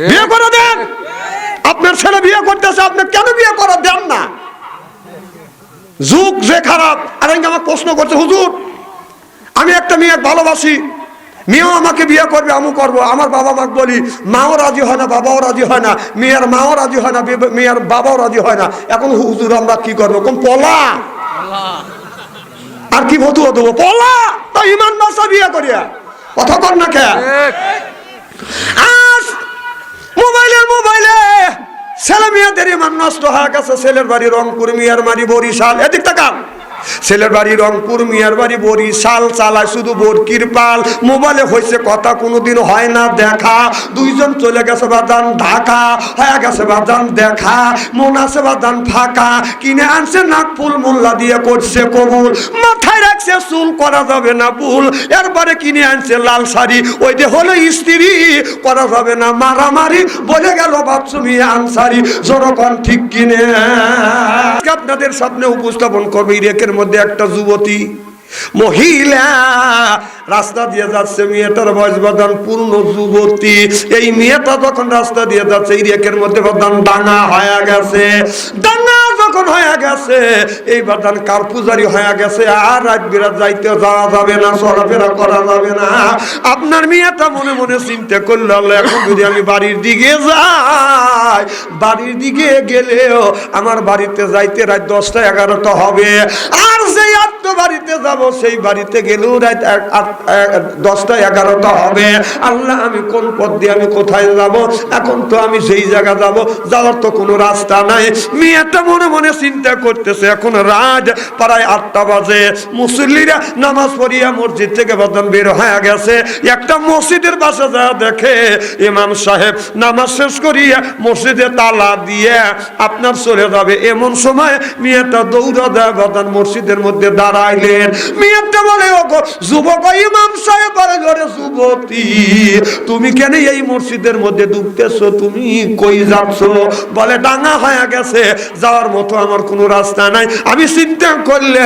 বিয়ে করে দেন। আপনার ছেলে বিয়ে করতেছে, আপনি কেন বিয়ে করে দেন না? যুগ যে খারাপ। আর আমাকে প্রশ্ন করছে, হুজুর আমি একটা মেয়ে ভালোবাসি, মেয়েও আমাকে বিয়ে করবে, আমি করবো। আমার বাবা মাকে বলি, মাও রাজি হয় না, বাবাও রাজি হয় না, মেয়ের মাও রাজি হয় না, মেয়ের বাবাও রাজি হয় না। এখন হুজুর আমরা কি করবো? কোন পলা আর কি ভতুয়া দেবো? পলা তো ইমান বাসা বিয়ে করিয়া কথা কর না কে? আজ মোবাইলে ছেলে মেয়েদের ইমান নষ্ট হয়ে গেছে। ছেলের বাড়ি রংপুর, মেয়ের বাড়ি বরিশাল। এদিক তাকান, ছেলের বাড়ি রংপুর, মেয়ের বাড়ি বরিশাল, চালায় শুধু বরকির পাল। মোবাইলে হয়েছে কথা, কোনোদিন হয় না দেখা। দুইজন চলে গেছে বাদান ঢাকা, হয়ে গেছে বাদান দেখা। মন আছে বাদান ফাঁকা, কিনে আনছে নাক ফুল, মোল্লা দিয়ে করছে কবুল। মাথায় রাখছে চুল, করা যাবে না ভুল। এরপরে কিনে আনছে লাল শাড়ি, ওই যে হলো স্ত্রী, করা যাবে না মারামারি। বলে গেল বাচ্চুমি আনসারি, জনগণ ঠিক কিনে। আপনাদের সামনে উপস্থাপন করবে ইরাকের মধ্যে একটা যুবতী মহিলা রাস্তা দিয়ে যাচ্ছে। মেয়েটার বয়স বাদান পূর্ণ যুবতী। এই মেয়েটা যখন রাস্তা দিয়ে যাচ্ছে, ইরাকের মধ্যে বাদান ডাঙা হয়ে গেছে। ডাঙা যখন হয়ে গেছে, এই বাদান কার পূজারি হয়ে গেছে। আর রাত বিরাত যাইতে যাওয়া যাবে না, চলাফেরা করা যাবে না। আপনার মেয়েটা মনে মনে চিন্তা করলো, এখন যদি আমি বাড়ির দিকে যাই, বাড়ির দিকে গেলেও আমার বাড়িতে যাইতে রাত 10টা 11টা হবে। আর সেই বাড়িতে যাব, সেই বাড়িতে গেলেও রাত 10টা 11টা হবে। আল্লাহ, আমি কোন পথ দিয়ে আমি কোথায় যাব? এখন তো আমি সেই জায়গা যাব, যাওয়ার তো কোনো রাস্তা নাই। মেয়েটা মনে মনে চিন্তা করতেছে, এখন রাত প্রায় 8টা বাজে। মুসল্লিরা নামাজ পড়িয়া মসজিদ থেকে বদন বের হয়ে গেছে। একটা মসজিদের পাশে যা দেখে ইমাম সাহেব নামাজ শেষ করিয়া মসজিদে তালা দিয়ে আপনার চলে যাবে। এমন সময় মেয়েটা দৌড়া দেয় বদন মসজিদের মধ্যে দাঁড়াইলেন। মেয়েটা বলে, ও যুবক, ইমাম সাহেব বলে, ঘরে যুবতী তুমি কেন এই মসজিদের মধ্যে ঢুকতেছো? তুমি কই যাচ্ছ? বলে, ডাঙা হয়ে গেছে, যাওয়ার মতো আমার কোনো রাস্তা নাই। আমি চিন্তা করলে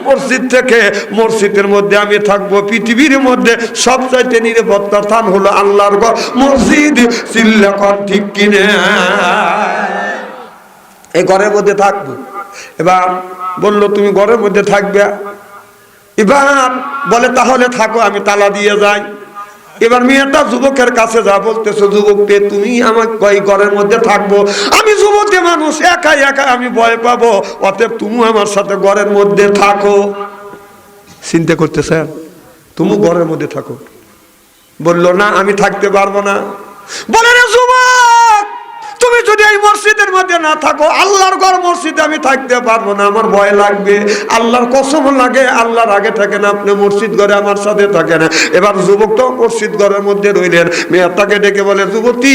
মসজিদ থেকে মসজিদের মধ্যে আমি থাকবো। পৃথিবীর মধ্যে সবচাইতে নিরাপত্তা স্থান হলো আল্লাহর ঘর, মসজিদ। চিল্লা কর ঠিক কিনে? এই ঘরের মধ্যে থাকবো। এবার বললো, তুমি ঘরের মধ্যে থাকবে? এবার বলে, তাহলে থাকো, আমি তালা দিয়ে যাই। এবার মেয়েটা যুবকের কাছে যা বলতেছে, যুবককে তুমি আমার কই ঘরের মধ্যে থাকবো? আমি যুবতী মানুষ, একা একা আমি ভয় পাবো, অতএব তুমি আমার সাথে ঘরের মধ্যে থাকো। চিন্তা করতেছেন, তুমি ঘরের মধ্যে থাকো। বললো, না আমি থাকতে পারবো না। বলে, রে যুবক, তুমি যদি এই মসজিদের মধ্যে না থাকো, আল্লাহর ঘর মসজিদে আমি থাকতে পারবো না, আমার ভয় লাগবে। আল্লাহর কসম লাগে, আল্লাহর আগে থাকেন আপনি, মসজিদ ঘরে আমার সাথে থাকেন। এবার যুবকটাও মসজিদ ঘরের মধ্যে রইলেন। মেয়েটাকে ডেকে বলে, যুবতী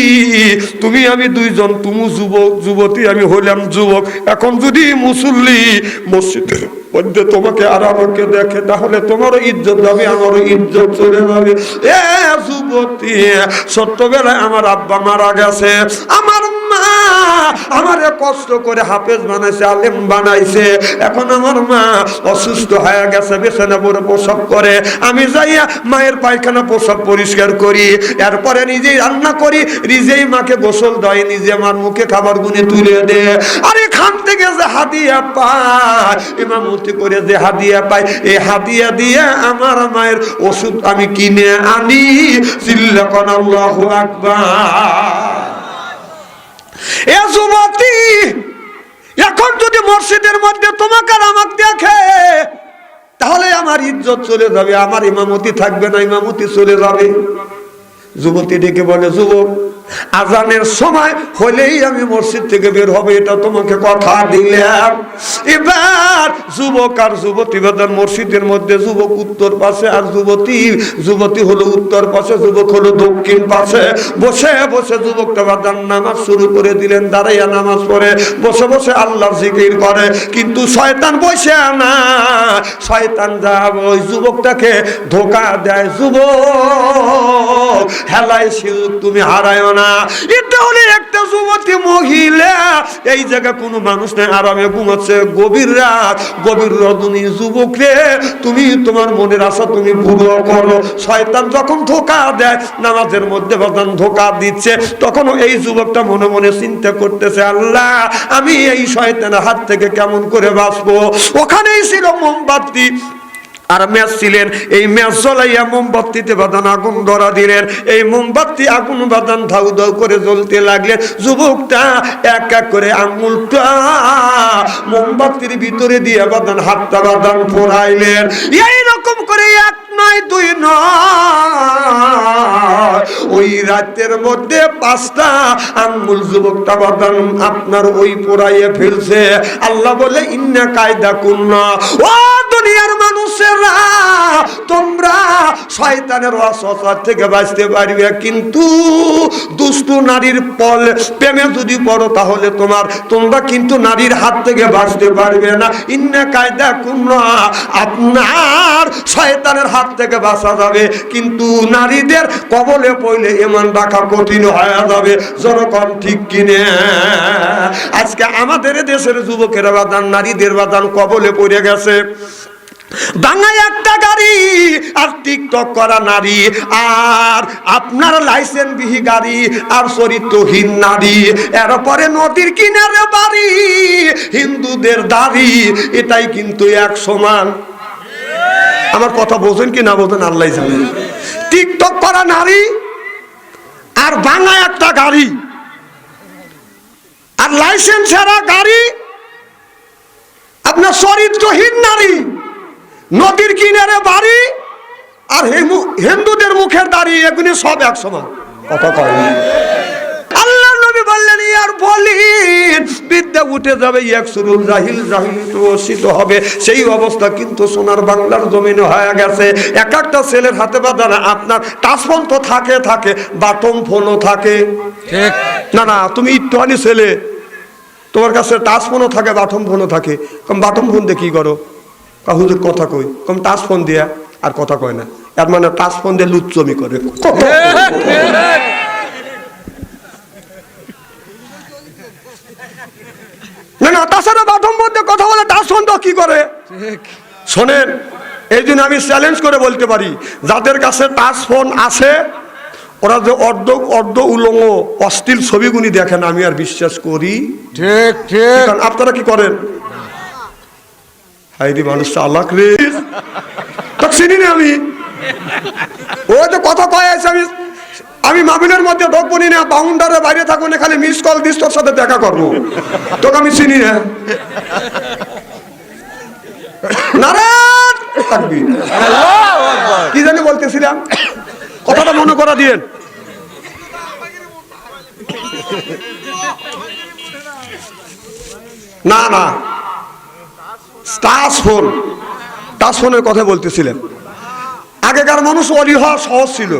তুমি আমি দুইজন, তুমি যুবক, যুবতী আমি হইলাম যুবক। এখন যদি মুসল্লি মসজিদের মধ্যে তোমাকে আর আমাকে দেখে, তাহলে তোমারও ইজ্জত যাবে, আমারও ইজ্জত চলে যাবে। এ যুবতী, ছোট্টবেলায় আমার আব্বা মারা গেছে। আমার মা আমারে কষ্ট করে হাফেজ বানাইছে, আলেম বানাইছে। এখন আমার মা অসুস্থ হয়ে গেছে, বিছানা পড়ে প্রসব করে। আমি যাইয়া মায়ের পায়খানা প্রসব পরিষ্কার করি, এরপরে নিজেই রান্না করি, নিজেই মাকে গোসল দেয়, নিজে আমার মুখে খাবার গুনে তুলে দে। আর এখান থেকে যে হাদিয়া পায়, ইমামতি করে যে হাদিয়া পাই, এই হাদিয়া দিয়ে আমার মায়ের ওষুধ আমি কিনে আনি। চিল্লাকন আল্লাহু আকবার। এ যুবতী, এখন যদি মসজিদের মধ্যে তোমাকে আর আমাকে দেখে, তাহলে আমার ইজ্জত চলে যাবে, আমার ইমামতি থাকবে না, ইমামতি চলে যাবে। যুবতী ডেকে বলে, যুবক, আজানের সময় হলেই আমি মসজিদ থেকে বের হবে, এটা তোমাকে কথা দিলাম। এবার যুবক আর যুবতী বেদান মসজিদের মধ্যে, যুবক উত্তর পাশে আর যুবতী হলো উত্তর পাশে, যুবক হলো দক্ষিণ পাশে। বসে বসে যুবকটা বেদান নামাজ শুরু করে দিলেন। দাঁড়াইয়া নামাজ পড়ে, বসে বসে আল্লাহর জিকির করে। কিন্তু শয়তান বসে না, শয়তান যা ওই যুবকটাকে ধোঁকা দেয়। যুবক, হেলাই সুযোগ তুমি হারায় না। না। এটা হলে একটা যুবতী মহিলা, এই জায়গায় কোনো মানুষ নেই, আরামে ঘুমাচ্ছে, গভীর রাত, গভীর রজনী। যুবক রে, তুমি তোমার মনের আশা তুমি পুরো করো। শয়তান যখন ধোঁকা দেয়, নামাজের মধ্যে বাজান ধোঁকা দিচ্ছে, তখন এই যুবকটা মনে মনে চিন্তা করতেছে, আল্লাহ আমি এই শয়তানের হাত থেকে কেমন করে বাঁচবো। ওখানেই ছিল মোমবাতি আর ম্যাচ ছিলেন, এই ম্যাচ জ্বলাইয়া মোমবাতিতে বাদান আগুন ধরা দিলেন। এই মোমবাতি আগুন বাদান ধাউ ধাউ করে জ্বলতে লাগলেন। যুবকটা এক এক করে আঙুলটা মোমবাতির ভিতরে দিয়ে বাদান হাতটা বাদান পোড়াইলেন। এইরকম করে এক নয় দুই নয়, ওই রাতের মধ্যে 5টা আঙ্গুল যুবকটা বাদান আপনার ওই পোড়াইয়ে ফেলছে। আল্লাহ বলে ইন্না কায়দা কুন্না, ও দুনিয়ার মানুষেরা তোমরা শয়তানের ওয়াসওয়াসা থেকে বাঁচতে পারবে, কিন্তু দুষ্টু নারীর প্রেমে যদি পড়ো তাহলে তোমরা কিন্তু নারীর হাত থেকে বাঁচতে পারবে না। ইন্না কায়দা কুন্না, আপনার শয়তানের হাত থেকে বাঁচা যাবে, কিন্তু নারীদের কবলে পড়লে ঈমান রাখা কঠিন হয়ে যাবে। জনগণ ঠিক কিনে? আজকে আমাদের দেশের যুবকেরা বাদান নারীদের বাদান কবলে পড়ে গেছে। বাংলায় একটা গাড়ি আর টিকটক করা নারী, আর আপনার লাইসেন্স বিহী গাড়ি আর চরিত্রহীন নারী, এরপরে নদীর কিনারে বাড়ি, হিন্দুদের দাড়ি, এটাই কিন্তু এক সমান। আমার কথা বোঝেন কি না বোঝেন আল্লাহ জানেন। টিকটক করা নারী আর বাংলায় একটা গাড়ি আর লাইসেন্স ছাড়া গাড়ি, আপনার চরিত্রহীন নারী, নদীর কিনারে বাড়ি আর হিন্দুদের মুখের দাড়ি, এগুলি সব এক সমান। কথা কয় না। আল্লাহ নবী বললেন ইয়ার বলিন বিদ্যা উঠে যাবে, ইয়াকসুরুল জাহিল, জাহিলিয়ত হবে। সেই অবস্থা কিন্তু সোনার বাংলার জমিনে হয়ে গেছে। এক একটা ছেলের হাতে বাঁধা আপনার টাচ ফোন তো থাকে, বাটম ফোনও থাকে। ঠিক না? না, তুমি একটুখানি ছেলে, তোমার কাছে টাচ ফোনও থাকে, বাটম ফোনও থাকে। কম বাটম ফোন দিয়ে কি করো? হুজুর কথা কই। কম টাচ ফোন দিয়া আর কথা কয় না, এর মানে টাচ ফোন দিয়ে লুচ্চমি করে। না, তাছাড়া বাথরুম মধ্যে কথা বলে টাচ ফোন তো কি করে? শোনেন, এই জন্য আমি চ্যালেঞ্জ করে বলতে পারি, যাদের কাছে টাচ ফোন আছে ওরা যে অর্ধ উলঙ্গ অশ্লীল ছবিগুলি দেখেন, আমি আর বিশ্বাস করি। ঠিক ঠিক। আপনারা কি করেন? হাইরি মানুষ চালাক রে, চিনি না আমি। ওই তো কথা কয়ে আছে, আমি মাহফিলের মধ্যে ঢোকবো না, বাউন্ডারে বাইরে থাকবো না, খালি মিস কল দিস, তোর সাথে দেখা করবো, তোকে আমি চিনি না। কি জানি বলতেছিলাম, কথাটা মনে করা দিয়েন। না না, টাচ ফোনের কথা বলতেছিলেন। আগেকার মানুষ অলি হওয়া সহজ ছিল,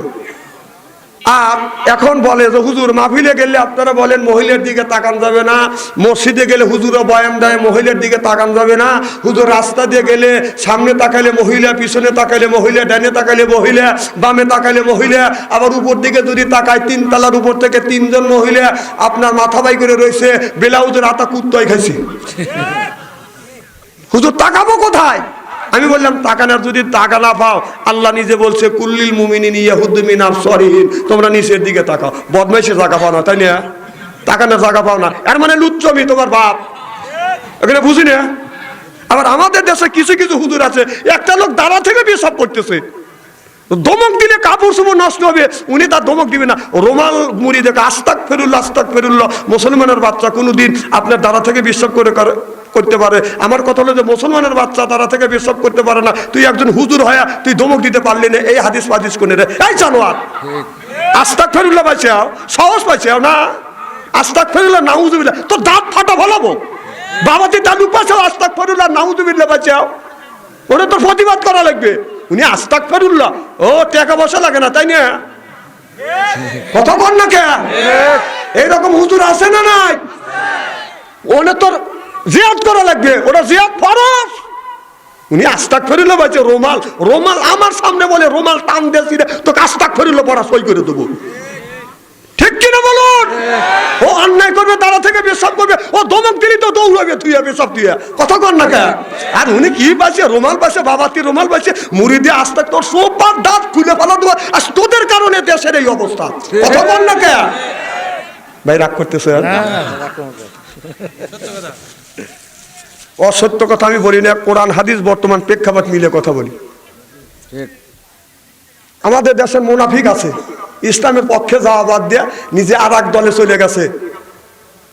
আর এখন বলে যে হুজুর মাহফিলে গেলে আপনারা বলেন মহিলার দিকে তাকান যাবে না, মসজিদে গেলে হুজুরও বয়ান দেয় মহিলার দিকে তাকান যাবে না, হুজুর রাস্তা দিয়ে গেলে সামনে তাকাইলে মহিলা, পিছনে তাকাইলে মহিলা, ডানে তাকাইলে মহিলা, বামে তাকাইলে মহিলা, আবার উপর দিকে যদি তাকায় 3 তলার উপর থেকে 3 জন মহিলা আপনার মাথা বাই করে রয়েছে, ব্লাউজের আতা কুত্তায় খাইছে। হুজুর তাকাবো কোথায়? আমি বললাম তাকানোর যদি টাকা না পাও, আল্লাহ নিজে বলছে কুল্লিল মুমিনিনা ইয়াহুদ্দু মিন আবসারিহিম, তোমরা নিচের দিকে তাকাও। বদমাইশে জায়গা পাও না, তাই না? তাকানোর জায়গা পাও না, এর মানে লুচ্চমি তোমার বাপ। এখানে বুঝি না। আবার আমাদের দেশে কিছু কিছু হুজুর আছে, একটা লোক দাঁড়া থেকে পেশাব করতেছে, ধমক দিলে কাপড় চোপড় নষ্ট হবে, উনি তার ধমক দিবে না, রুমাল মুড়ি দেখে আস্তাগফিরুল্লাহ। মুসলমানের বাচ্চা কোনোদিন আপনার দাঁড়া থেকে বিশ্বাস করতে পারে? আমার কথা হলো যে মুসলমানের বাচ্চা তারা থেকে বিশ্বাস করতে পারে না, তুই একজন হুজুর হয়ে তুই ধমক দিতে পারলি না, এই হাদিস ফাদিস কোনে রে? এই জানোয়ার, আস্তাগফিরুল্লাহ পাইছাও, সাহস পাইছাও না? আস্তাগফিরুল্লাহ নাউযুবিল্লাহ, তোর দাঁত ফাটা ফলাবো। বাবাজি দাদু পাইছাও, আস্তাগফিরুল্লাহ নাউযুবিল্লাহ পাইছাও, ওটা তোর প্রতিবাদ করা লাগবে। উনি আস্তাগফিরুল্লাহ, ও টাকা পয়সা লাগে না, তাই না? কথা বল না কে? এইরকম হুজুর আছে না নাই? ওনে তোর জিয়াদ করা লাগবে, ওটা জিয়াদ ফরজ। উনি আস্তাগফিরুল্লাহ বলছে, রুমাল আমার সামনে বলে রুমাল টান দিয়েছি রে, তোকে আস্তাগফিরুল্লাহ পড়া সই করে দেবো। ঠিক কিনা বলো? অন্যায় করবে তারা থেকে পেশাব করবে, ও ধমক দিলি তো দৌড়াবে তুই পেশাব দিয়ে, কথা কর না কে? আর উনি কি পাইছে, রুমাল পাইছে, বাবাতি রুমাল পাইছে, মুড়ি দিয়ে আসতে তোর সোপার দাঁত খুলে ফেলা দেবো, আর তোদের কারণে দেশের এই অবস্থা, কথা কর না কে? ভাই রাগ করতেছে? অসত্য কথা আমি বলি না, কোরআন হাদিস বর্তমান প্রেক্ষাপট মিলে কথা বলি। আমাদের দেশের মুনাফিক আছে, ইসলামের পক্ষে যাওয়া বাদ দিয়ে নিজে আর এক দলে চলে গেছে।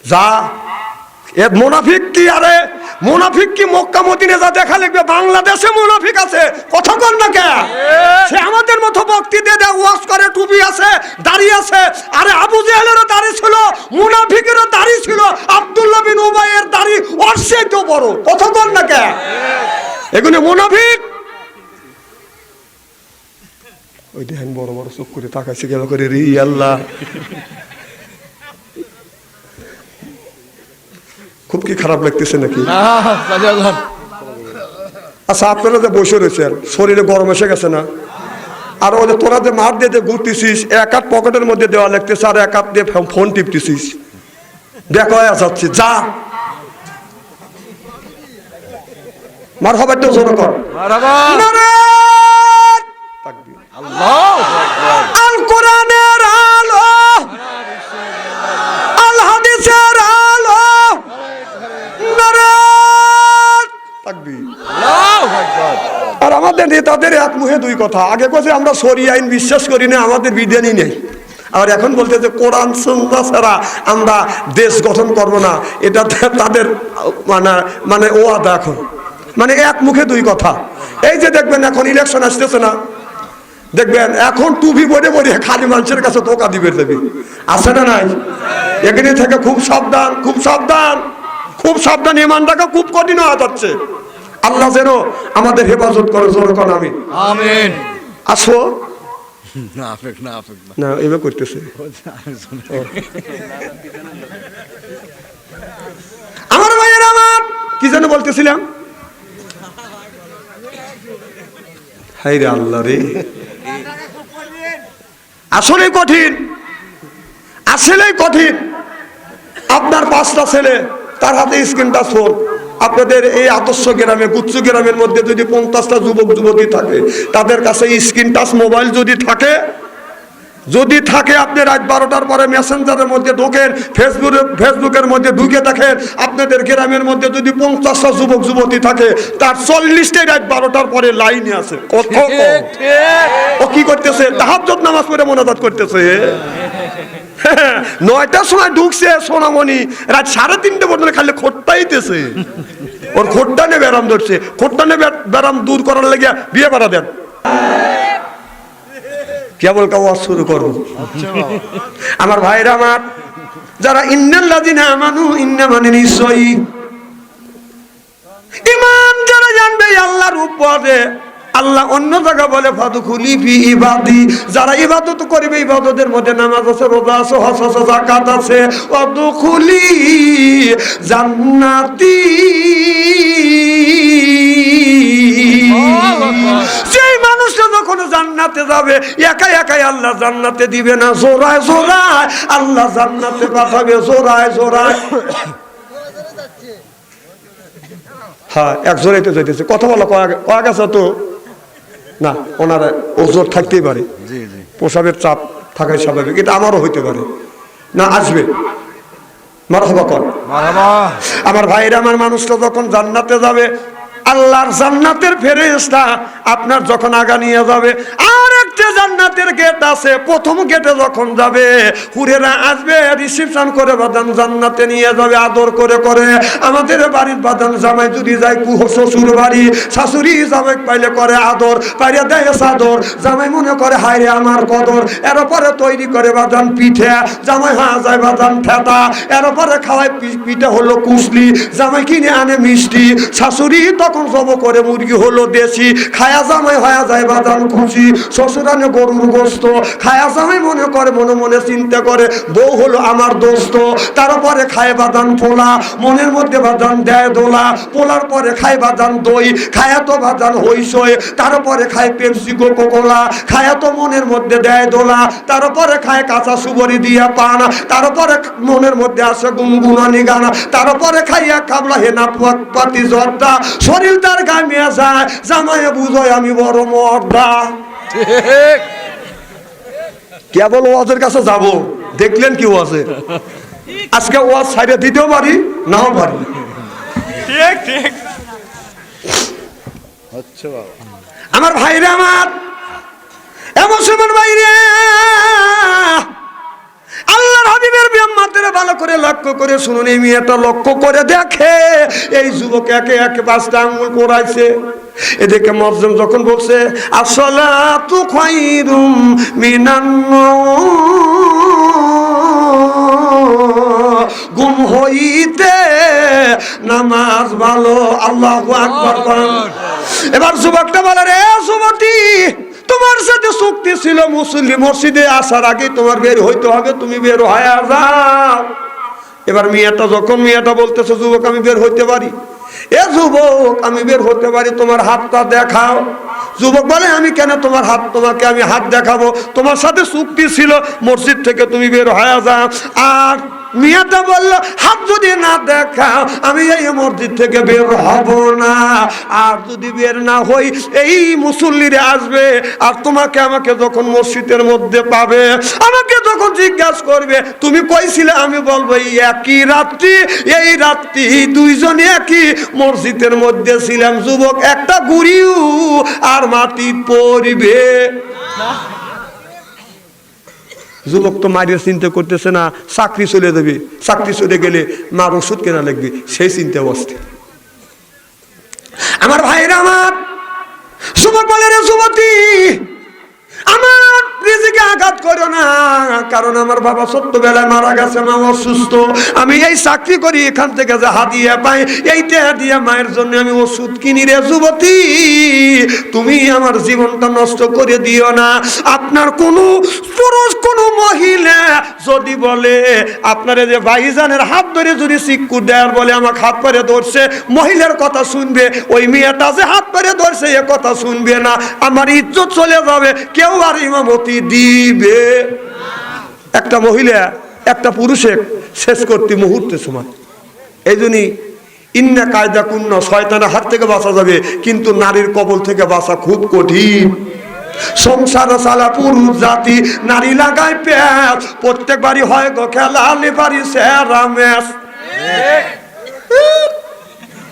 যা এর মুনাফিক কি, আরে মুনাফিক কি মক্কা মদিনে যা দেখা লাগবে, বাংলাদেশে মুনাফিক আছে, কথা কর না কে? সে আমাদের মতো বক্তি দিয়ে দেয়, ওয়াজ করে, টুপি আছে, দাড়ি আছে। আরে আবু জেহেলেরও দাড়ি ছিল, মুনাফিকেরও দাড়ি ছিল, আব্দুল্লাহ বিন উবাইয়ের দাড়ি ওর চেয়েও বড়, কথা কর না কে? এগুলো মুনাফিক। ওই দেখেন বড় বড় চোখ করে তাকাইছে গেল করে, রে আল্লাহ, খুব কি খারাপ লাগতেছে নাকি? আচ্ছা আপনারা যে বসে রয়েছেন, শরীরে গরম এসে গেছে না? আর ওই তোরা যে মাঠ দিয়ে ঘুরতেছিস, এক হাত পকেটের মধ্যে দেওয়া লাগতেছে আর এক হাত দিয়ে ফোন টিপতেছিস, দেখা হয়ে যাচ্ছে। যা মার হবে তো জোর কর, আল কোরআনের আলো, আল হাদিসের আলো, আর আমাদের নেতাদের এক মুখে দুই কথা। আগে কথা আমরা শরিয়া আইন বিশ্বাস করি না, আমাদের বিধানই নেই। আর এখন বলতে যে কোরআন সুন্নাহ ছাড়া আমরা দেশ গঠন করব না, এটা তাদের মানে ওয়াদা। এখন মানে এক মুখে দুই কথা। এই যে দেখবেন এখন ইলেকশন আসতেছে না, দেখবেন এখন টুপি পরে পরে খালি মানুষের কাছে ধোকা দিবে দেবে, আছে না নাই? এখানে থেকে খুব সাবধান, খুব সাবধান, খুব সাবধান। ইমানটাকে খুব কঠিন হয়ে যাচ্ছে। আল্লাহ যেন আমাদের হেফাজত করে, জোর কর আমি আমিন। আসো না এবার করতেছে আমার ভাইয়ের, আমার কি যেন বলতেছিলাম, হাই রে আল্লাহ রে, আসলেই কঠিন, আসলেই কঠিন। আপনার 5টা ছেলে, তার হাতে স্ক্রিন টাচ ফোন। আপনাদের এই আদর্শ গ্রামে, গুচ্ছ গ্রামের মধ্যে যদি 50টা যুবক যুবতী থাকে, তাদের কাছে স্ক্রিন টাচ মোবাইল যদি থাকে, আপনি রাত 12টার পরে মেসেঞ্জারের মধ্যে ঢোকেন, ফেসবুকের মধ্যে ঢুকে দেখেন, আপনাদের গ্রামের মধ্যে যদি 50টা যুবক যুবতী থাকে, তার 40টাই রাত 12টার পরে লাইনে আছে। ও কি করতেছে? তাহাজ্জুদ নামাজ পড়ে মোনাজাত করতেছে। 9টার সময় ঢুকছে সোনামণি, রাত 3:30 পর্যন্ত খালি খোট্টাইতেছে। ওর খোট্টানে ব্যারাম ধরছে, খোট্টানে ব্যারাম দূর করার লেগে বিয়ে করা দেন। কেবল কাওয়াজ শুরু করবো। আমার ভাইরা, আমার যারা ইন্নাল্লাযিনা আমানু, ইন্না মানে নিশ্চয়ই, ঈমান যারা জানবে আল্লাহর উপরে, আল্লাহ অন্য জায়গা বলে ফাদখুলি ফি ইবাদি, যারা ইবাদত করবে, ইবাদতের মধ্যে নামাজ আছে, রোজা আছে, হজ আছে, যাকাত আছে, ওয়াদখুলি জান্নাতি, যেই মানুষটা যখন জান্নাতে যাবে, একা একাই আল্লাহ জান্নাতে দিবে না, জোড়ায় জোড়ায় আল্লাহ জান্নাতে পাঠাবে, জোড়ায় জোড়ায়। হ্যাঁ, এক জোড়াই তো যাইতেছে, কথা বলা কয়া গেছে তো না, ওনার ওজোর থাকতেই পারে, প্রসাবের চাপ থাকাই স্বাভাবিক, এটা আমারও হইতে পারে না, আসবে। মারহাবা কর। আমার ভাইরা, আমার মানুষটা যখন জান্নাতে যাবে, আল্লাহর জান্নাতের ফেরেশতা আপনার যখন আগা নিয়ে যাবে, আর একটা জান্নাতের গেট আছে, প্রথম গেটে যখন যাবে, হুরেরা আসবে, রিসিপশন করে বাদান জান্নাতে নিয়ে যাবে, আদর করে করে। আমাদের বাড়ির বাদান জামাই যদি যায় শ্বশুর বাড়ি, শাশুড়ি জামাই পাইলে করে আদর, পাইলে দেয় চাদর, জামাই মনে করে হায় রে আমার কদর, এরপরে তৈরি করে বাদান পিঠে, জামাই হয়ে যায় বাদান ঠেতা, এরপরে খাওয়ায় পিঠে হলো কুসলি, জামাই কিনে আনে মিষ্টি, শাশুড়ি তখন জব করে মুরগি হলো দেশি, খায়া জামাই হয়ে যায় বাদান খুশি, শ্বশুর রানে গরুর গোস্ত খায়া জামাই মনে করে, মনে মনে চিন্তা করে বউ হলো আমার দোস্ত। তারপরে খায় বাদান পোলা, মনের মধ্যে বাদান দেয় দোলা, পোলার পরে খায় বাদান দই, খায়া তো বাদান হইসই, তারপরে খায় পেপসি কোকোকোলা, খায়া তো মনের মধ্যে দেয় দোলা, তারপরে খায় কাঁচা সুবরি দিয়া পান, তারপরে মনের মধ্যে আসে গুনগুনানি গানা, তারপরে খাইয়া কাবলা হেনা পাতি জর্দা, শরীর তার গামিয়া যায়, জামাইয়ে বুঝয় আমি বড় মর্দা। কেবল ওয়াজের কাছে যাব, দেখলেন কি ওয়াজে আজকে ওয়াজ ছাইড়ে দিতেও পারি, নাও পারি। ঠিক ঠিক আচ্ছা বাবা, আমার ভাইরা, আমার মুসলমান ভাইরা, আল্লাহর হাবিবের বিয়াম্মাতেরা ভালো করে লক্ষ্য করে শুনুন। এই মেয়েটা লক্ষ্য করে দেখে এই যুবক একে একে 5টা আঙ্গুল পড়াইছে। এদিকে মজলুম যখন বলছে আসসালাতু খায়রুম মিনান নাওম, ঘুম হইতে নামাজ ভালো, আল্লাহু আকবার করেন। এবার যুবকটা বলে রে যুবতী, তোমার সাথে চুক্তি ছিল মুসল্লি মসজিদে আসার আগে তোমার বের হইতে হবে, তুমি বের হয়ে যাও। এবার মেয়েটা বলতেছে যুবক আমি বের হইতে পারি। এ যুবক আমি বের হতে পারি, তোমার হাতটা দেখাও। যুবক বলে আমি কেন তোমার হাত, তোমাকে আমি হাত দেখাবো, তোমার সাথে চুক্তি ছিল মসজিদ থেকে তুমি বের হয়ে যাও। আর মেয়েটা বলল হাত যদি না দেখাও আমি এই মসজিদ থেকে বের হব না, আর যদি বের না হই এই মুসল্লিরা আসবে আর তোমাকে আমাকে যখন মসজিদের মধ্যে পাবে, আমাকে যখন জিজ্ঞাসা করবে তুমি কইছিলে, আমি বলবো একই রাত্রি, এই রাত্রি দুইজনে একই মসজিদের মধ্যে ছিলাম। যুবক একটা গুড়িও আর মাটি পড়বে। যুবক তো মায়ের চিন্তা করতেছে না, চাকরি চলে যাবে, চাকরি চলে গেলে মার ওষুধ কেনা লাগবে, সেই চিন্তা অবস্থা। আমার ভাইরা, আমার যুবক বলে রে যুবতী, আমার রিজিকে আঘাত করো না, কারণ আমার বাবা ছোট্টবেলায় মারা গেছে, মা অসুস্থ, আমি এই চাকরি করি, এখান থেকে যে হাদিয়া পাই এইটা দিয়ে মায়ের জন্য আমি ওষুধ কিনি। রে যুবতী, তুমি আমার জীবনটা নষ্ট করে দিও না। আপনার কোনো পুরুষ কোনো মহিলা যদি বলে আপনার যে ভাইজানের হাত ধরে যদি চিক্কু দেয়ার বলে আমাকে হাত পরে ধরছে, মহিলার কথা শুনবে, ওই মেয়েটা যে হাত পরে ধরছে এ কথা শুনবে না, আমার ইজ্জত চলে যাবে, কেউ আর ইমামতি দিবে। একটা মহিলা একটা পুরুষে শেষ করতে মুহূর্তে সময়। এই জন্যই ইন্না কায়দা কুন্ন, শয়তানের হাত থেকে বাঁচা যাবে, কিন্তু নারীর কবল থেকে বাঁচা খুব কঠিন। সংসার সালা পুরুষ জাতি, নারী লাগায় প্যাচ, প্রত্যেক বাড়ি হয় গো খেলা, বাড়ি সেরা ম্যাচ।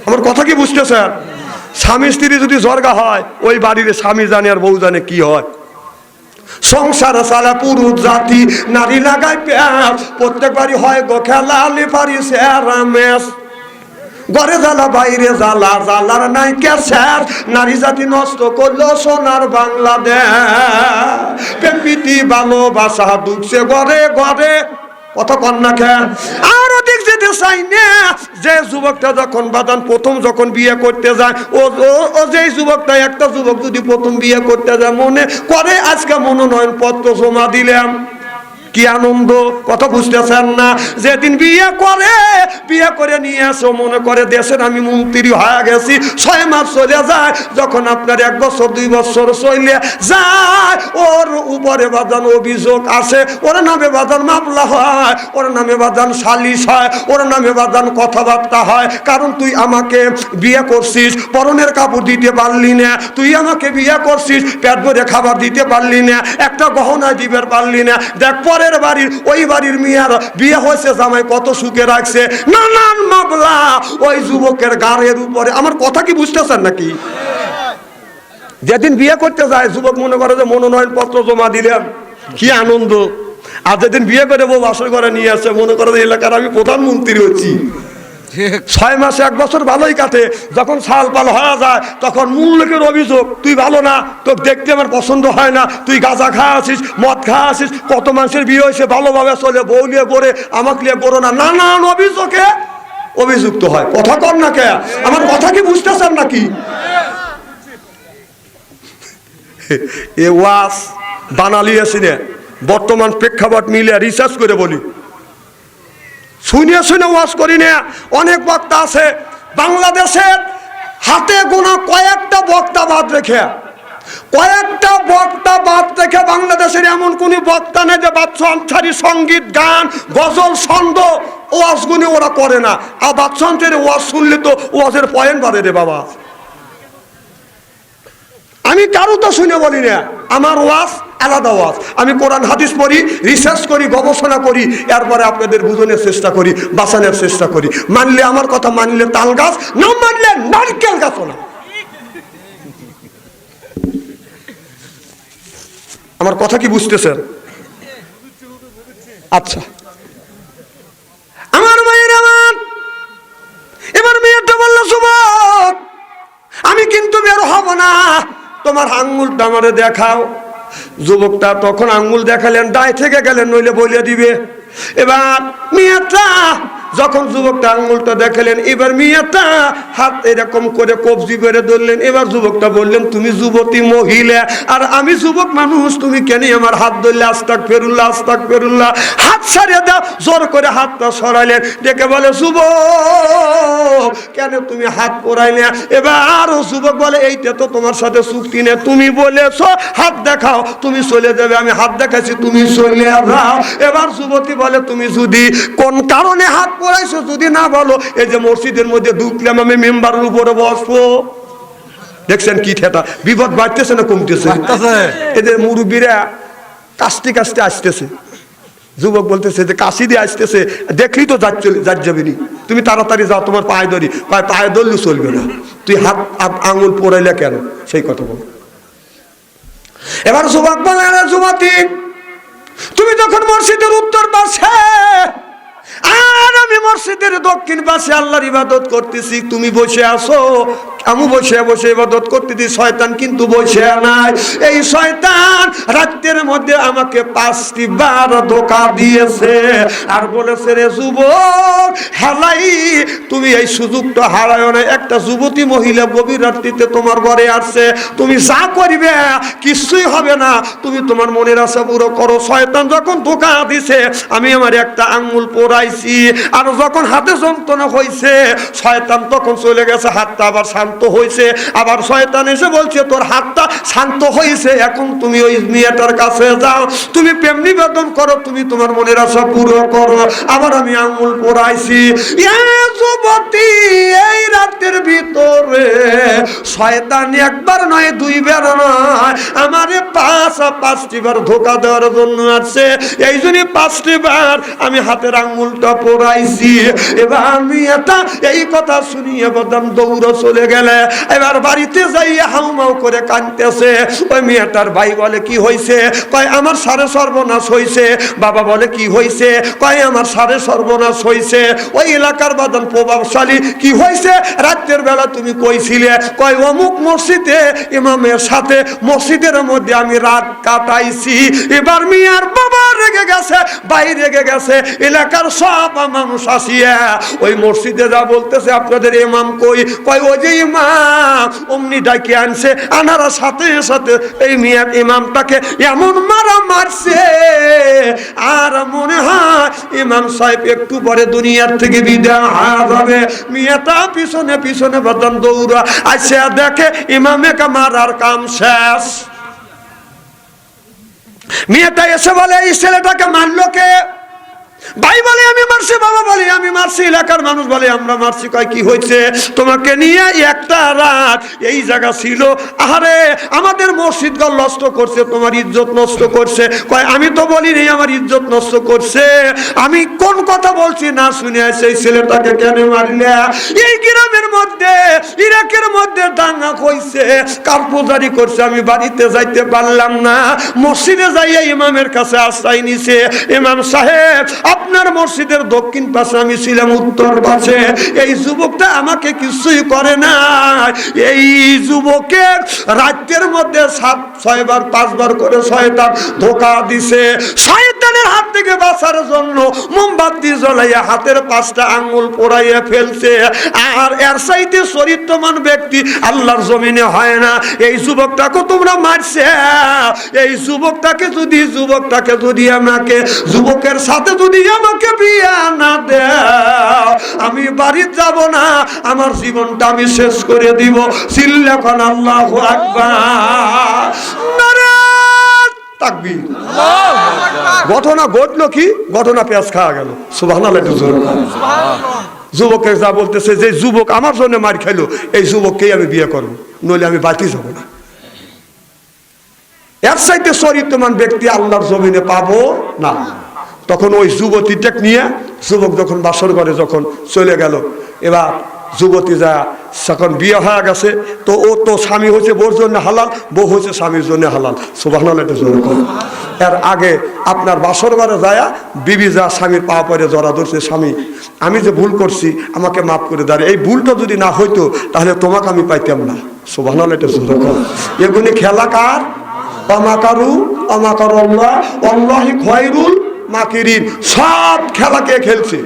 আমার কথা কি বুঝতেছেন? স্বামী স্ত্রী যদি জর্গা হয়, ওই বাড়ির স্বামী জানে আর বউ জানে কি হয়। সংসার সালা পুরুষ জাতি, নারী লাগায় প্যাচ, প্রত্যেক বাড়ি হয় গো খেলা, বাড়ি সেরা ম্যাচ। ঘরে জ্বালা বাইরে জ্বালা, জ্বালার নাই কেসার, নারী জাতি নষ্ট করলো সোনার বাংলাদেশ। প্রীতি ভালোবাসা ঢুকছে ঘরে ঘরে, কত কন্যা খেন। আর ওদিক যেতে চাই না, যে যুবকটা যখন বাদান প্রথম যখন বিয়ে করতে যায়, ও যে যুবকটা, একটা যুবক যদি প্রথম বিয়ে করতে যায় মনে করে আজকে মনোনয়ন পত্র জমা দিলাম, কি আনন্দ, কথা বুঝতেছেন না? যেদিন বিয়ে করে নিয়ে আসো, মনে করে দেশের আমি মন্ত্রী হয়ে গেছি, 6 মাস চলে যায়, যখন আপনার 1 বছর 2 বছর চলে যায়, ওর উপরে বাদান অভিযোগ আসে, ওর নামে বাদান মামলা হয়, ওর নামে বাদান সালিশ হয়, ওর নামে বাদান কথাবার্তা হয়। কারণ তুই আমাকে বিয়ে করছিস, পরনের কাপড় দিতে পারলি না, তুই আমাকে বিয়ে করছিস, পেট ভরে খাবার দিতে পারলি না, একটা গহনা দিতে পারলি না। দেখ পরে বাড়ির ওই বাড়ির মেয়ের বিয়ে হয়েছে, জামাই কত সুখে রাখছে, নানান মামলা ওই যুবকের গাড়ের উপরে। আমার কথা কি বুঝতেছেন নাকি? যেদিন বিয়ে করতে যায় যুবক মনে করে যে মনোনয়ন পত্র জমা দিলাম, কি আনন্দ। আর যেদিন বিয়ে করে বউ বাসর করে নিয়ে আসে, মনে করে এলাকার আমি প্রধানমন্ত্রী হচ্ছি। 6 মাসে 1 বছর ভালোই কাটে, যখন সাল পাল হয়ে যায় তখন মূল লোকের অভিযোগ, তুই ভালো না, তোকে দেখতে আমার পছন্দ হয় না, তুই গাঁজা খাওয়া আছিস, মদ খাওয়া আছিস, কত মানুষের বিয়ে হয়েছে ভালোভাবে চলে, বউ নিয়ে গড়ে, আমাকে নিয়ে গড়ো না, নানান অভিযোগে অভিযুক্ত হয়। কথা কর না কে? আমার কথা কি বুঝতেছেন নাকি? এ ওয়াজ বানালিয়েছি না, বর্তমান প্রেক্ষাপট মিলিয়ে রিসার্চ করে বলি, শুনে শুনে ওয়াজ করি না। অনেক বক্তা আছে বাংলাদেশের, হাতে গোনা কয়েকটা বক্তা বাদ রেখে, কয়েকটা বক্তা বাদ রেখে বাংলাদেশের এমন কোন বক্তা নেই যে বাদশা আনসারী সঙ্গীত, গান, গজল, ছন্দ ওয়াজগুনি ওরা করে না। আর বাদশা আনসারী ওয়াজ শুনলে তো ওয়াজের পয়েন্ট বাড়ে রে বাবা। আমি কারো তো শুনে বলি না, আমার ওয়াজ আলাদা ওয়াজ। আমি কোরআন হাদিস পড়ি, রিসার্চ করি, গবেষণা করি, এরপরে আপনাদের বুঝানোর চেষ্টা করি, বাঁচানোর চেষ্টা করি। মানলে আমার কথা, মানলে তাল গাছ, না মানলে নারকেল গাছও না। আমার কথা কি বুঝতেছেন? আচ্ছা, আমার মায়ের আমার এবার মেয়েটা বললো, যুবক আমি কিন্তু বের হব না, তোমার আঙ্গুলটা আমারে দেখাও। যুবকটা তখন আঙ্গুল দেখালেন, দায় থেকে গেলেন, নইলে বলে দিবে। এবার মেয়েটা যখন যুবকটা আঙ্গুলটা দেখালেন, এবার মেয়েটা হাত এরকম করে কবজি করে ধরলেন। এবার যুবকটা বললেন, তুমি যুবতী মহিলা আর আমি যুবক মানুষ, তুমি কেন আমার হাত ধরলে? আস্তাগফিরুল্লাহ, আস্তাগফিরুল্লাহ। হাত ছাড়িয়ে দাও। জোর করে হাতটা সরাইলেন, ডেকে বলে, যুবক কেন তুমি হাত পরাইলে? এবার যুবক বলে, এইটা তো তোমার সাথে চুক্তি নেই, তুমি বলেছো হাত দেখাও, তুমি চলে যাবে, আমি হাত দেখাচ্ছি, তুমি চলে যাও। এবার যুবতী বলে, তুমি যদি কোন কারণে হাত পরাইছো যদি না বলো, এই যে মসজিদের মধ্যে ঢুকলাম, আমি মেম্বারের উপরে বসবো। দেখছেন কি ঠেটা, বিপদ বাড়তেছে না কমতেছে? এদের মুরব্বীরা কাশতে কাশতে আসতেছে। যুবক বলতেছে যে কাশি দিয়ে আসতেছে, দেখলি তো যাবে নি, তুমি তাড়াতাড়ি যাও, তোমার পায়ে ধরি। পায়ে ধরলে চলবে না, তুই হাত আঙুল পরাইলে কেন? সেই কথা বল। এবার যুবক বলে, যুবতী তুমি যখন মসজিদের উত্তর পাশে আর আমি মসজিদের দক্ষিণ পাশে আল্লাহর ইবাদত করতেছি, তুমি বসে আছো, আমি বসে বসে ইবাদত করতেছি, শয়তান কিন্তু বসে নাই। এই শয়তান রাতের মধ্যে আমাকে 5টি বার ধোঁকা দিয়েছে আর বলেছে, রে যুবক হালাই, তুমি এই সুযোগটা হারায়ো না। একটা যুবতী মহিলা গভীর রাত্রিতে তোমার ঘরে আসছে, তুমি যা করিবে কিছুই হবে না, তুমি তোমার মনের আশা পুরো করো। শয়তান যখন ধোঁকা দিছে, আমি আমার একটা আঙ্গুল পরাইছি, আর যখন হাতে যন্ত্রণা হয়েছে শয়তান তখন চলে গেছে, হাতটা আবার শান্ত হয়েছে। আবার শয়তান এসে বলছে, তোর হাতটা শান্ত হয়েছে, এখন তুমি ওই মেয়েটার কাছে যাও, তুমি প্রেম নিবেদন করো, তুমি তোমার মনের আশা পুরো করো। আবার আমি আঙ্গুল পরাইছি। যুবতী এই রাতের ভিতরে শয়তান একবার নয়, 2 বার নয়, আমারে 5টি বার ধোঁকা দেওয়ার জন্য আসছে। এই জন্য 5টি বার আমি হাতের আঙ্গুলটা পরাইছি। এবার আমি এটা এই কথা শুনিয়ে বদাম দৌড়ে চলে গেলে, এবার বাড়িতে যাইয়া হাউমাউ করে কাঁদতেছে। ওই মেয়েটার ভাই বলে, কি হয়েছে? কয় আমার সারে সর্বনাশ হয়েছে। বাবা বলে, কি হয়েছে? কয় আমার সারে সর্বনাশ হয়েছে। ওই এলাকার বাদান প্রভাবশালী, কি হয়েছে? রাতের বেলা তুমি কইছিলে, কয় অমুক মসজিদে ইমামের সাথে মসজিদের মধ্যে আমি রাত কাটাইছি। এবার মিয়ার বাবা রেগে গেছে, ভাই রেগে গেছে, এলাকার সব মানুষ আসিয়া ওই মসজিদে যা বলতেছে, আপনাদের ইমাম কই? কয় ওই যে ইমাম, অমনি ডাকি আনছে। আনারা সাথে সাথে এই মিয়ার ইমামটাকে এমন মারা মারছে, আর মনে হয় ইমাম সাহেব একটু পরে দুনিয়ার থেকে বিদায় হবে। মেয়েটা পিছনে পিছনে বাদান দৌড়া আসে, দেখে ইমামেকে মারার কাম শেষ। মেয়েটা এসে বলে, এই ছেলেটাকে মারলো কে? ভাই বলে, আমি মারছি। বাবা বলে, আমি মারছি। এলাকার মানুষ বলে, আমরা মারছি। কয় কি হয়েছে? তোমাকে নিয়ে একটা রাত এই জায়গা ছিল, আরে আমাদের মসজিদ ঘর নষ্ট করছে, তোমার ইজ্জত নষ্ট করছে। কয় আমি তো বলিনি আমার ইজ্জত নষ্ট করছে, আমি কোন কথা বলছি না শুনে সেই ছেলেটাকে কেন মারলে? এই গ্রামের মধ্যে ইরাকের মধ্যে দাঙ্গা হইছে, কারপুজারি করছে, আমি বাড়িতে যাইতে পারলাম না, মসজিদে যাইয়া ইমামের কাছে আশ্রয় নিছে। ইমাম সাহেব, আপনার মসজিদের দক্ষিণ পাশে, আমি ছিলাম উত্তর পাশে। এই যুবকটা আমাকে কিছুই করে না। এই যুবকের রাতের মধ্যে 6 বার 5 বার করে শয়তান ধোঁকা দিছে। শয়তানের হাত থেকে বাঁচার জন্য মোমবাতি জ্বলাইয়া হাতের 5টা আঙ্গুল পোড়াইয়া ফেলছে। আর এর চাইতে চরিত্রবান ব্যক্তি আল্লাহর জমিনে হয় না। এই যুবকটাকে তোমরা মারছে, এই যুবকটাকে যদি আমাকে যুবকের সাথে যদি আমাকে বিয়ে না দেয়, আমি বাড়ি যাব না, আমার জীবনটা আমি শেষ করে দিব। চিল্লা কোন আল্লাহু আকবার, নারে তাকবীর। ঘটনা ঘটলো কি? ঘটনা পেঁয়াজ খাওয়া গেল। সুবহানাল্লাহ। যুবকের যা বলতেছে, যে যুবক আমার জন্য মার খাইলো, এই যুবককেই আমি বিয়ে করব, নইলে আমি বাঁচি যাব না। এর চাইতে চরিত্রবান ব্যক্তি আল্লাহর জমিনে পাবো না। তখন ওই যুবতীটা নিয়ে যুবক যখন বাসর ঘরে যখন চলে গেল, এবার যুবতী যা যখন বিয়ে হয়ে গেছে, তো ও তো স্বামী হচ্ছে বউর জন্য হালাল, বউ হচ্ছে স্বামীর জন্য হালাল। সুবহানাল্লাহ। এর আগে আপনার বাসর ঘরে যায় বিবি যা স্বামীর পা পরে জড়া ধরছে, স্বামী আমি যে ভুল করছি আমাকে মাফ করে দাঁড়িয়ে, এই ভুলটা যদি না হইতো তাহলে তোমাকে আমি পাইতাম না। সুবহানাল্লাহ। এগুলি খেলা কার? অমাকারু অমাকারুল্লাহ আল্লাহি খায়রুল মাকিরিন। সব খেলা কে খেলছে?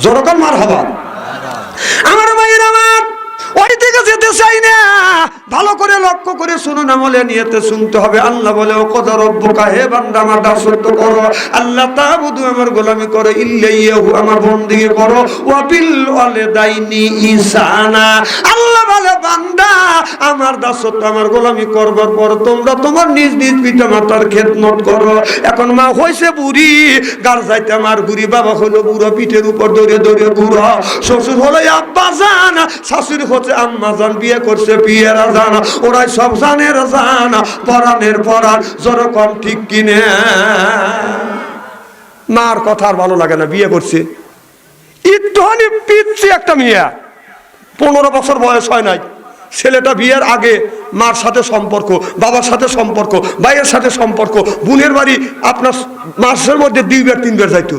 জনগণ মারহাবা। আমার ভাইয়ের আমার ওই দিকে যেতে চাই না, ভালো করে লক্ষ্য করে শুনুন, আমলে নিয়তে শুনতে হবে। আল্লাহ বলে, ও কদর রব্বুকা, হে বান্দা আমার দাসত্ব করো, আল্লাহ তাবুদু আমার গোলামি করো, ইল্লাইয়াহু আমার বন্দেগী করো, ওয়া বিল ওয়ালিদাইনি ইহসানা। আল্লাহ বলে, বান্দা আমার দাসত্ব আমার গোলামি করবার পর তোমরা তোমার নিজ নিজ পিতা মাতার খেদমত করো। এখন মা হইছে বুড়ি, গার যাইতে আমার বুড়ি, বাবা হলো বুড়ো, পিঠের উপর দৌড়ে দৌড়ে বুড়ো, শ্বশুর হলো আব্বা জান, শাশুড়ি হচ্ছে আম্মা জান, বিয়ে করছে বিয়েরা জান, ওরাই সব জানের জান, পরাণের পরাণ। যেরকম ঠিক কিনে মার কথা আর ভালো লাগে না, বিয়ে করছে একটুখানি পিচ্ছি একটা মেয়ে, 15 বছর বয়স হয় নাই, ছেলেটা বিয়ের আগে মার সাথে সম্পর্ক, বাবার সাথে সম্পর্ক, ভাইয়ের সাথে সম্পর্ক, বোনের বাড়ি আপনার মাসের মধ্যে 2-3 বার যাইতো।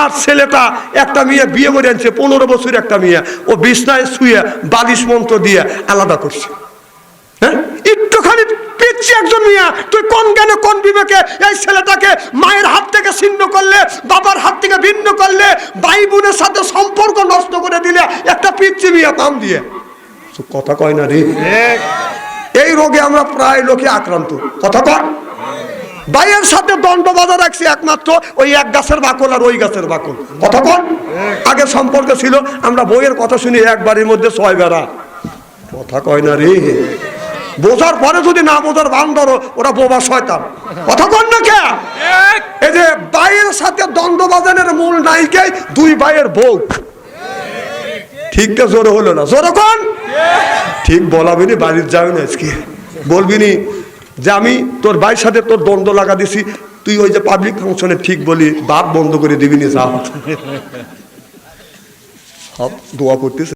আর ছেলেটা একটা মেয়ে বিয়ে করে আনছে, 15 বছর একটা মেয়ে, ও বিছনায় শুয়ে বালিশ মন্ত্র দিয়ে আলাদা করছে। হ্যাঁ, একটুখানি পিচ্ছি একজন মেয়ে, তুই কোন জ্ঞানে কোন বিবেকে এই ছেলেটাকে মায়ের হাত থেকে ছিন্ন করলে, বাবার হাত থেকে ভিন্ন করলে, ভাই বোনের সাথে সম্পর্ক নষ্ট করে দিলে, একটা পিচ্ছি মেয়ে কাম দিয়ে। কথা কয় না রে, এই রোগে আমরা প্রায় লোকে আক্রান্ত। কথা কয়, ভাইয়ের সাথে দণ্ড বাজা রাখছি একমাত্র ওই এক গাছের বাকল আর ওই গাছের বাকল। কথা কন, আগে সম্পর্ক ছিল আমরা বইয়ের কথা শুনি এক বাড়ির মধ্যে 6 বেড়া। কথা কয় না রে, বোঝার পরে যদি না বোঝার ভান ধরো, ওরা বোবা শয়তান। কথা কন না কে? এই যে ভাইয়ের সাথে দ্বন্দ্ব বাজানের মূল নায়িকাই 2 ভাইয়ের বউ। ঠিকটা জোরে হলো না, জোরে কন। ঠিক বলাবি নি, বাড়ির যাবে না আজকে, বলবি নি যে আমি তোর ভাইয়ের সাথে তোর দ্বন্দ্ব লাগা দিছি, তুই ওই যে পাবলিক ফাংশনে ঠিক বলি, বাপ বন্ধ করে দিবি নি, যা সব দোয়া করতেছে।